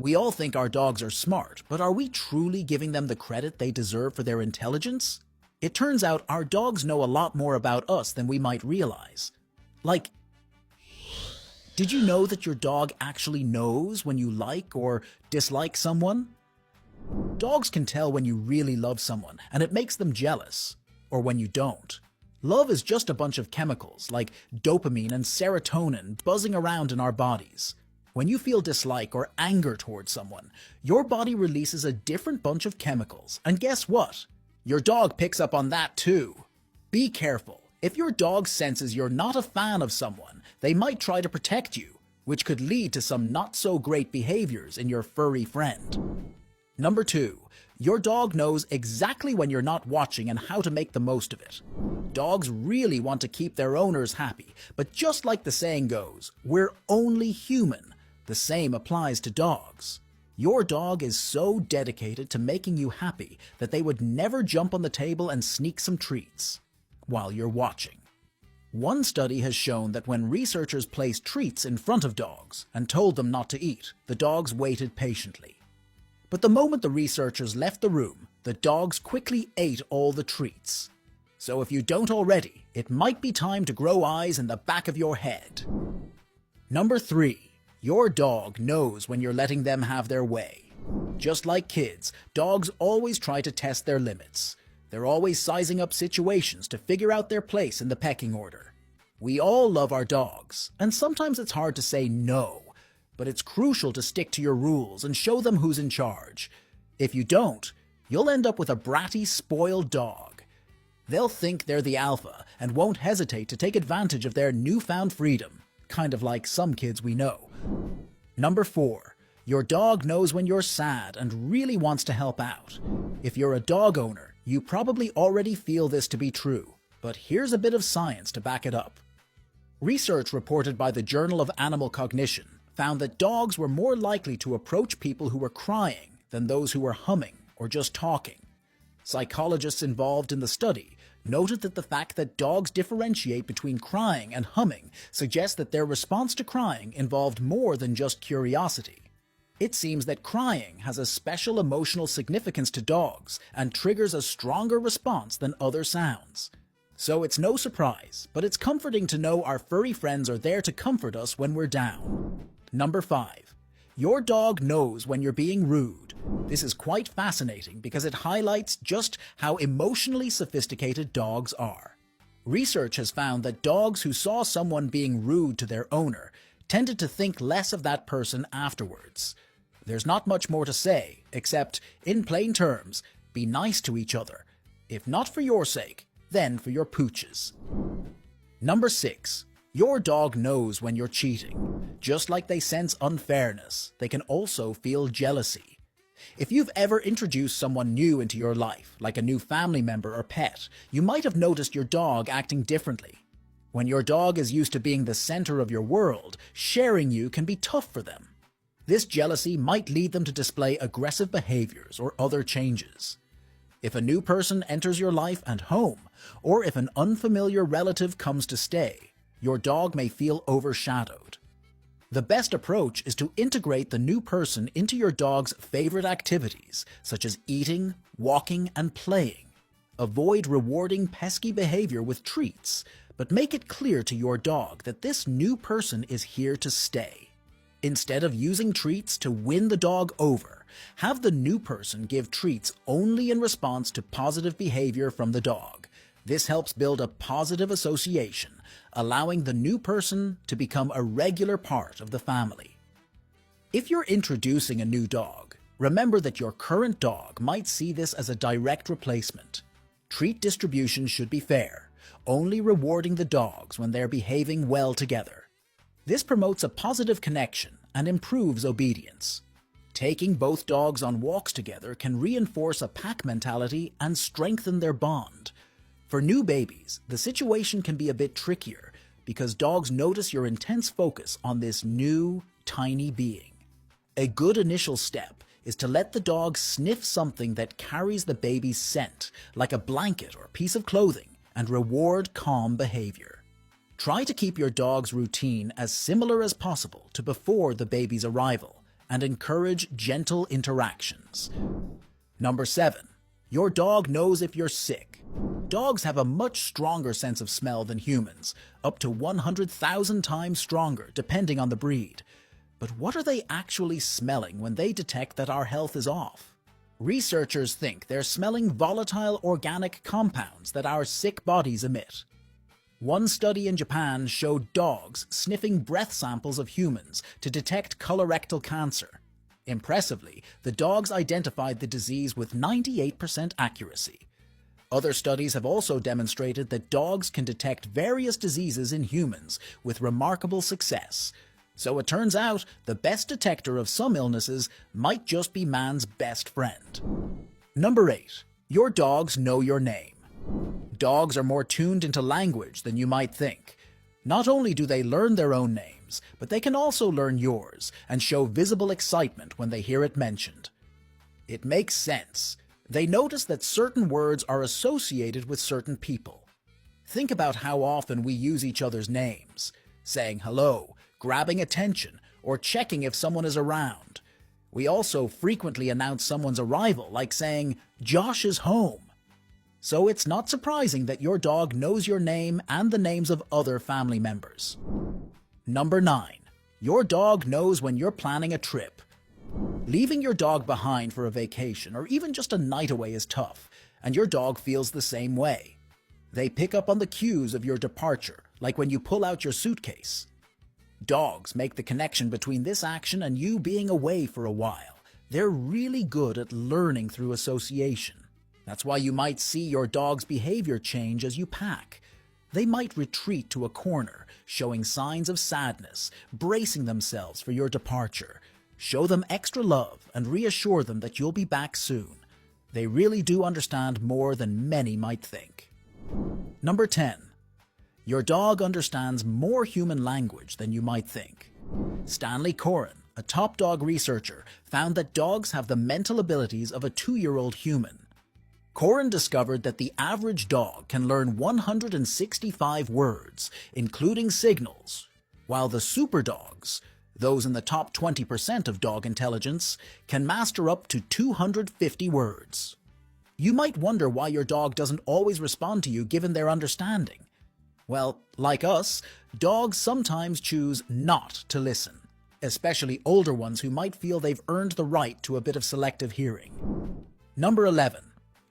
We all think our dogs are smart, but are we truly giving them the credit they deserve for their intelligence? It turns out our dogs know a lot more about us than we might realize. Like, did you know that your dog actually knows when you like or dislike someone? Dogs can tell when you really love someone, and it makes them jealous, or when you don't. Love is just a bunch of chemicals like dopamine and serotonin buzzing around in our bodies. When you feel dislike or anger towards someone, your body releases a different bunch of chemicals, and guess what? Your dog picks up on that too. Be careful. If your dog senses you're not a fan of someone, they might try to protect you, which could lead to some not-so-great behaviors in your furry friend. Number 2. Your dog knows exactly when you're not watching and how to make the most of it. Dogs really want to keep their owners happy, but just like the saying goes, we're only human. The same applies to dogs. Your dog is so dedicated to making you happy that they would never jump on the table and sneak some treats while you're watching. One study has shown that when researchers placed treats in front of dogs and told them not to eat, the dogs waited patiently. But the moment the researchers left the room, the dogs quickly ate all the treats. So if you don't already, it might be time to grow eyes in the back of your head. Number 3. Your dog knows when you're letting them have their way. Just like kids, dogs always try to test their limits. They're always sizing up situations to figure out their place in the pecking order. We all love our dogs, and sometimes it's hard to say no, but it's crucial to stick to your rules and show them who's in charge. If you don't, you'll end up with a bratty, spoiled dog. They'll think they're the alpha and won't hesitate to take advantage of their newfound freedom, kind of like some kids we know. Number 4. Your dog knows when you're sad and really wants to help out. If you're a dog owner, you probably already feel this to be true, but here's a bit of science to back it up. Research reported by the Journal of Animal Cognition found that dogs were more likely to approach people who were crying than those who were humming or just talking. Psychologists involved in the study noted that the fact that dogs differentiate between crying and humming suggests that their response to crying involved more than just curiosity. It seems that crying has a special emotional significance to dogs and triggers a stronger response than other sounds. So it's no surprise, but it's comforting to know our furry friends are there to comfort us when we're down. Number 5. Your dog knows when you're being rude. This is quite fascinating because it highlights just how emotionally sophisticated dogs are. Research has found that dogs who saw someone being rude to their owner tended to think less of that person afterwards. There's not much more to say, except, in plain terms, be nice to each other. If not for your sake, then for your pooch's. Number 6. Your dog knows when you're cheating. Just like they sense unfairness, they can also feel jealousy. If you've ever introduced someone new into your life, like a new family member or pet, you might have noticed your dog acting differently. When your dog is used to being the center of your world, sharing you can be tough for them. This jealousy might lead them to display aggressive behaviors or other changes. If a new person enters your life and home, or if an unfamiliar relative comes to stay, your dog may feel overshadowed. The best approach is to integrate the new person into your dog's favorite activities, such as eating, walking, and playing. Avoid rewarding pesky behavior with treats, but make it clear to your dog that this new person is here to stay. Instead of using treats to win the dog over, have the new person give treats only in response to positive behavior from the dog. This helps build a positive association, allowing the new person to become a regular part of the family. If you're introducing a new dog, remember that your current dog might see this as a direct replacement. Treat distribution should be fair, only rewarding the dogs when they're behaving well together. This promotes a positive connection and improves obedience. Taking both dogs on walks together can reinforce a pack mentality and strengthen their bond. For new babies, the situation can be a bit trickier because dogs notice your intense focus on this new, tiny being. A good initial step is to let the dog sniff something that carries the baby's scent, like a blanket or piece of clothing, and reward calm behavior. Try to keep your dog's routine as similar as possible to before the baby's arrival, and encourage gentle interactions. Number 7. Your dog knows if you're sick. Dogs have a much stronger sense of smell than humans, up to 100,000 times stronger, depending on the breed. But what are they actually smelling when they detect that our health is off? Researchers think they're smelling volatile organic compounds that our sick bodies emit. One study in Japan showed dogs sniffing breath samples of humans to detect colorectal cancer. Impressively, the dogs identified the disease with 98% accuracy. Other studies have also demonstrated that dogs can detect various diseases in humans with remarkable success. So it turns out the best detector of some illnesses might just be man's best friend. Number 8. Your dogs know your name. Dogs are more tuned into language than you might think. Not only do they learn their own names, but they can also learn yours and show visible excitement when they hear it mentioned. It makes sense. They notice that certain words are associated with certain people. Think about how often we use each other's names, saying hello, grabbing attention, or checking if someone is around. We also frequently announce someone's arrival, like saying, "Josh is home." So it's not surprising that your dog knows your name and the names of other family members. Number 9. Your dog knows when you're planning a trip. Leaving your dog behind for a vacation or even just a night away is tough, and your dog feels the same way. They pick up on the cues of your departure, like when you pull out your suitcase. Dogs make the connection between this action and you being away for a while. They're really good at learning through association. That's why you might see your dog's behavior change as you pack. They might retreat to a corner, showing signs of sadness, bracing themselves for your departure. Show them extra love and reassure them that you'll be back soon. They really do understand more than many might think. Number 10. Your dog understands more human language than you might think. Stanley Coren, a top dog researcher, found that dogs have the mental abilities of a 2-year-old human. Coren discovered that the average dog can learn 165 words, including signals, while the super dogs, those in the top 20% of dog intelligence, can master up to 250 words. You might wonder why your dog doesn't always respond to you given their understanding. Well, like us, dogs sometimes choose not to listen, especially older ones who might feel they've earned the right to a bit of selective hearing. Number 11.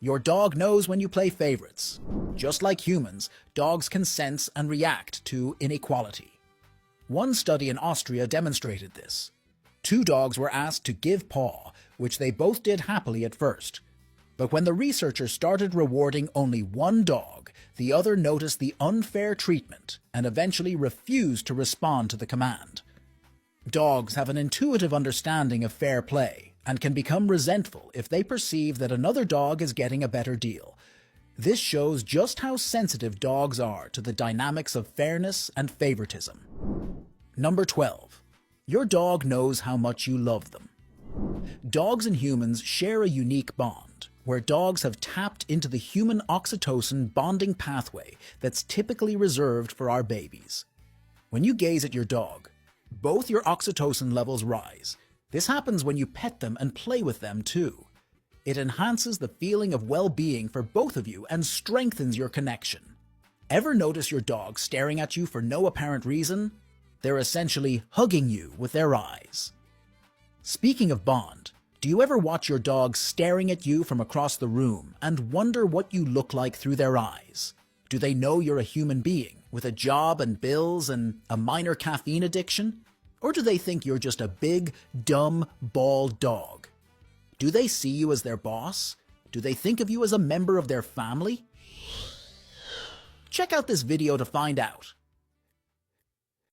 Your dog knows when you play favorites. Just like humans, dogs can sense and react to inequality. One study in Austria demonstrated this. 2 dogs were asked to give paw, which they both did happily at first. But when the researchers started rewarding only one dog, the other noticed the unfair treatment and eventually refused to respond to the command. Dogs have an intuitive understanding of fair play and can become resentful if they perceive that another dog is getting a better deal. This shows just how sensitive dogs are to the dynamics of fairness and favoritism. Number 12. Your dog knows how much you love them. Dogs and humans share a unique bond, where dogs have tapped into the human oxytocin bonding pathway that's typically reserved for our babies. When you gaze at your dog, both your oxytocin levels rise. This happens when you pet them and play with them too. It enhances the feeling of well-being for both of you and strengthens your connection. Ever notice your dog staring at you for no apparent reason? They're essentially hugging you with their eyes. Speaking of bond, do you ever watch your dog staring at you from across the room and wonder what you look like through their eyes? Do they know you're a human being with a job and bills and a minor caffeine addiction? Or do they think you're just a big, dumb, bald dog? Do they see you as their boss? Do they think of you as a member of their family? Check out this video to find out.